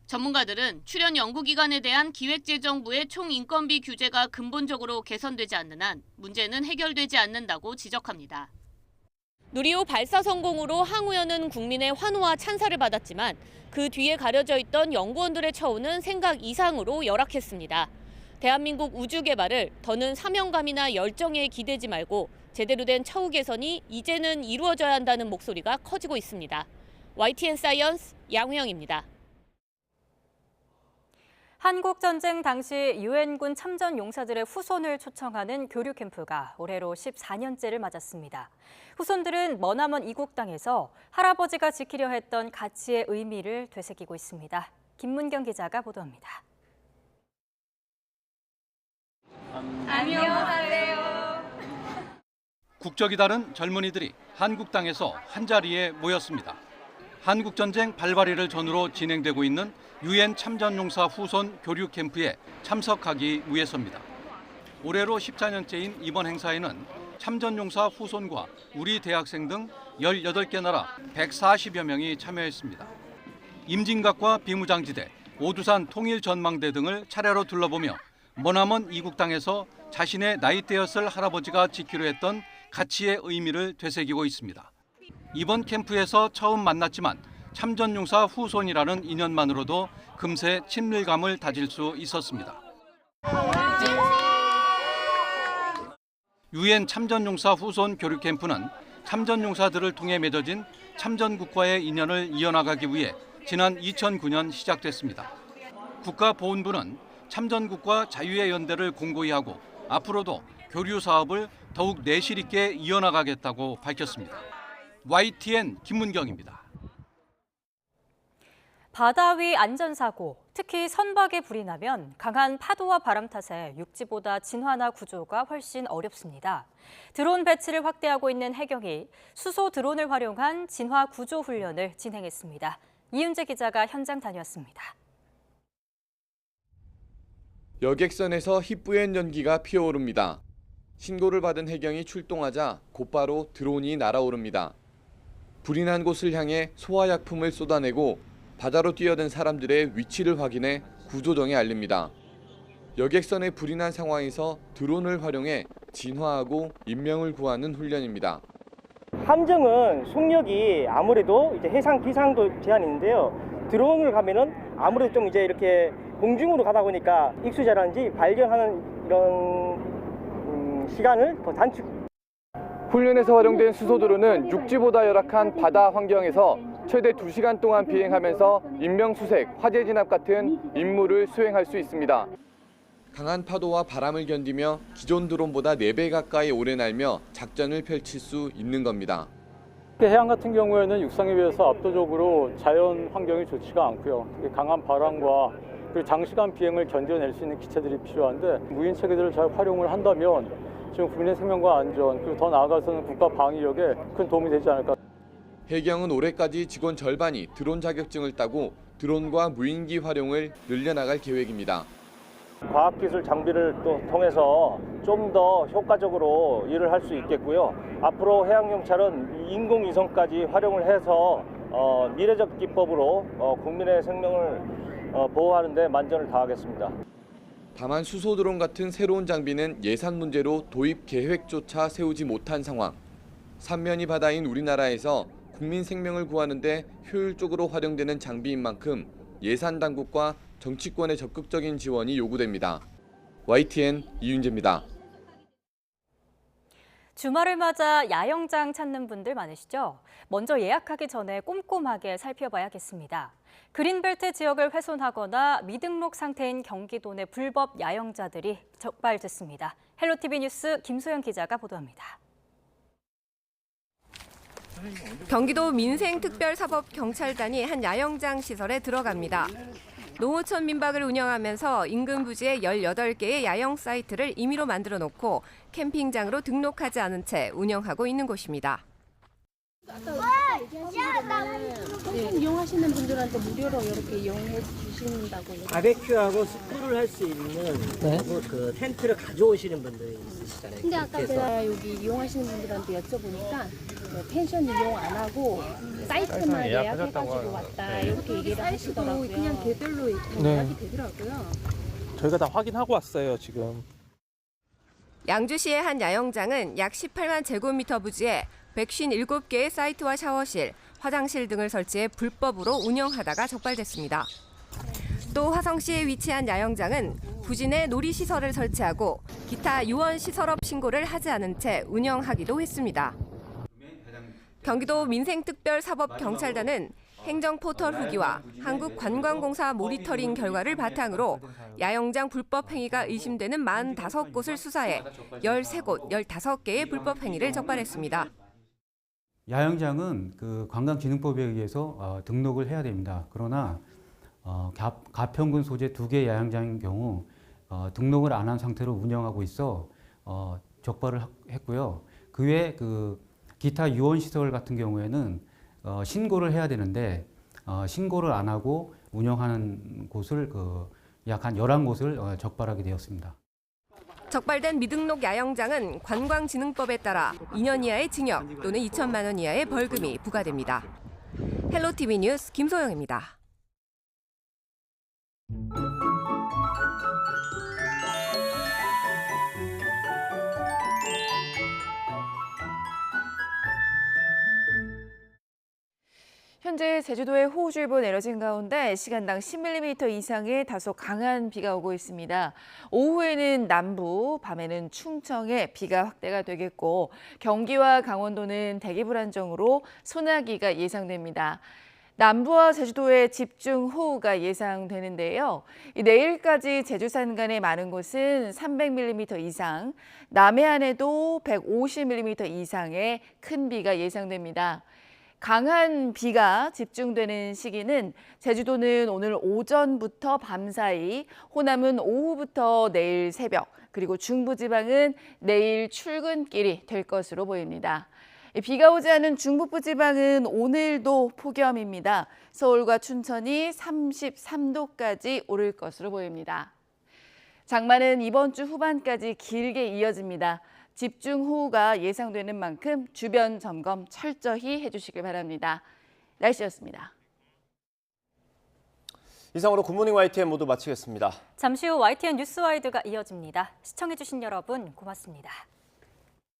전문가들은 출연 연구기관에 대한 기획재정부의 총 인건비 규제가 근본적으로 개선되지 않는 한 문제는 해결되지 않는다고 지적합니다. 누리호 발사 성공으로 항우연은 국민의 환호와 찬사를 받았지만 그 뒤에 가려져 있던 연구원들의 처우는 생각 이상으로 열악했습니다. 대한민국 우주 개발을 더는 사명감이나 열정에 기대지 말고 제대로 된 처우 개선이 이제는 이루어져야 한다는 목소리가 커지고 있습니다. YTN 사이언스 양우영입니다. 한국전쟁 당시 유엔군 참전 용사들의 후손을 초청하는 교류 캠프가 올해로 14년째를 맞았습니다. 후손들은 머나먼 이국 땅에서 할아버지가 지키려 했던 가치의 의미를 되새기고 있습니다. 김문경 기자가 보도합니다. 안녕하세요. 국적이 다른 젊은이들이 한국 땅에서 한자리에 모였습니다. 한국전쟁 발발일을 전후로 진행되고 있는 유엔 참전용사 후손 교류 캠프에 참석하기 위해서입니다. 올해로 14년째인 이번 행사에는 참전용사 후손과 우리 대학생 등 18개 나라 140여 명이 참여했습니다. 임진각과 비무장지대, 오두산 통일전망대 등을 차례로 둘러보며 머나먼 이국 땅에서 자신의 나이대였을 할아버지가 지키려 했던 가치의 의미를 되새기고 있습니다. 이번 캠프에서 처음 만났지만 참전용사 후손이라는 인연만으로도 금세 친밀감을 다질 수 있었습니다. 유엔 참전용사 후손 교류 캠프는 참전용사들을 통해 맺어진 참전국과의 인연을 이어나가기 위해 지난 2009년 시작됐습니다. 국가보훈부는 참전국과 자유의 연대를 공고히 하고 앞으로도 교류 사업을 더욱 내실 있게 이어나가겠다고 밝혔습니다. YTN 김문경입니다. 바다 위 안전사고, 특히 선박에 불이 나면 강한 파도와 바람 탓에 육지보다 진화나 구조가 훨씬 어렵습니다. 드론 배치를 확대하고 있는 해경이 수소 드론을 활용한 진화 구조 훈련을 진행했습니다. 이윤재 기자가 현장 다녀왔습니다. 여객선에서 희뿌연 연기가 피어오릅니다. 신고를 받은 해경이 출동하자 곧바로 드론이 날아오릅니다. 불이 난 곳을 향해 소화약품을 쏟아내고 바다로 뛰어든 사람들의 위치를 확인해 구조정에 알립니다. 여객선에 불이 난 상황에서 드론을 활용해 진화하고 인명을 구하는 훈련입니다. 함정은 속력이 아무래도 이제 해상 비상도 제한이 있는데요. 드론을 가면은 아무래도 좀 이제 이렇게 공중으로 가다 보니까 익수자라든지 발견하는 이런 시간을 더 단축. 훈련에서 활용된 수소 드론은 육지보다 열악한 바다 환경에서 최대 2시간 동안 비행하면서 인명수색, 화재 진압 같은 임무를 수행할 수 있습니다. 강한 파도와 바람을 견디며 기존 드론보다 4배 가까이 오래 날며 작전을 펼칠 수 있는 겁니다. 해양 같은 경우에는 육상에 비해서 압도적으로 자연 환경이 좋지가 않고요. 강한 바람과 그리고 장시간 비행을 견뎌낼 수 있는 기체들이 필요한데 무인 체계들을 잘 활용을 한다면 지금 국민의 생명과 안전 그리고 더 나아가서는 국가 방위력에 큰 도움이 되지 않을까. 해경은 올해까지 직원 절반이 드론 자격증을 따고 드론과 무인기 활용을 늘려나갈 계획입니다. 과학기술 장비를 또 통해서 좀 더 효과적으로 일을 할 수 있겠고요. 앞으로 해양경찰은 인공위성까지 활용을 해서 미래적 기법으로 국민의 생명을 보호하는 데 만전을 다하겠습니다. 다만 수소 드론 같은 새로운 장비는 예산 문제로 도입 계획조차 세우지 못한 상황. 삼면이 바다인 우리나라에서 국민 생명을 구하는 데 효율적으로 활용되는 장비인 만큼 예산 당국과 정치권의 적극적인 지원이 요구됩니다. YTN 이윤재입니다. 주말을 맞아 야영장 찾는 분들 많으시죠? 먼저 예약하기 전에 꼼꼼하게 살펴봐야겠습니다. 그린벨트 지역을 훼손하거나 미등록 상태인 경기도 내 불법 야영자들이 적발됐습니다. 헬로티비 뉴스 김소영 기자가 보도합니다. 경기도 민생특별사법경찰단이 한 야영장 시설에 들어갑니다. 농어촌 민박을 운영하면서 인근 부지에 18개의 야영 사이트를 임의로 만들어 놓고 캠핑장으로 등록하지 않은 채 운영하고 있는 곳입니다. 이용하시는 분들한테 무료로 이렇게 이용해 주신다고. 바베큐하고 스쿨을 할 수 있는 그 텐트를 가져오시는 분들이 있으시잖아요. 근데 아까 제가 여기 이용하시는 분들한테 여쭤보니까 펜션 이용 안 하고 사이트만 예약해가지고 왔다 이렇게 얘기를 하시더라고요. 그냥 개별로 예약이 되더라고요. 저희가 다 확인하고 왔어요, 지금. 양주시의 한 야영장은 약 18만 제곱미터 부지에 157개의 사이트와 샤워실, 화장실 등을 설치해 불법으로 운영하다가 적발됐습니다. 또 화성시에 위치한 야영장은 부지 내 놀이시설을 설치하고 기타 유언시설업 신고를 하지 않은 채 운영하기도 했습니다. 경기도 민생특별사법경찰단은 행정포털 후기와 한국관광공사 모니터링 결과를 바탕으로 야영장 불법 행위가 의심되는 45곳을 수사해 13곳, 15개의 불법 행위를 적발했습니다. 야영장은 그 관광진흥법에 의해서 등록을 해야 됩니다. 그러나 가평군 소재 2개 야영장인 경우 등록을 안 한 상태로 운영하고 있어 적발을 했고요. 그 외에 그 기타 유언시설 같은 경우에는 신고를 해야 되는데 신고를 안 하고 운영하는 곳을 약 한 11곳을 적발하게 되었습니다. 적발된 미등록 야영장은 관광진흥법에 따라 2년 이하의 징역 또는 2천만 원 이하의 벌금이 부과됩니다. 헬로티비 뉴스 김소영입니다. 현재 제주도에 호우주의보 내려진 가운데 시간당 10mm 이상의 다소 강한 비가 오고 있습니다. 오후에는 남부, 밤에는 충청에 비가 확대가 되겠고 경기와 강원도는 대기 불안정으로 소나기가 예상됩니다. 남부와 제주도에 집중호우가 예상되는데요. 내일까지 제주 산간의 많은 곳은 300mm 이상, 남해안에도 150mm 이상의 큰 비가 예상됩니다. 강한 비가 집중되는 시기는 제주도는 오늘 오전부터 밤 사이, 호남은 오후부터 내일 새벽, 그리고 중부지방은 내일 출근길이 될 것으로 보입니다. 비가 오지 않은 중북부 지방은 오늘도 폭염입니다. 서울과 춘천이 33도까지 오를 것으로 보입니다. 장마는 이번 주 후반까지 길게 이어집니다. 집중호우가 예상되는 만큼 주변 점검 철저히 해주시길 바랍니다. 날씨였습니다. 이상으로 굿모닝 YTN 모두 마치겠습니다. 잠시 후 YTN 뉴스와이드가 이어집니다. 시청해주신 여러분 고맙습니다.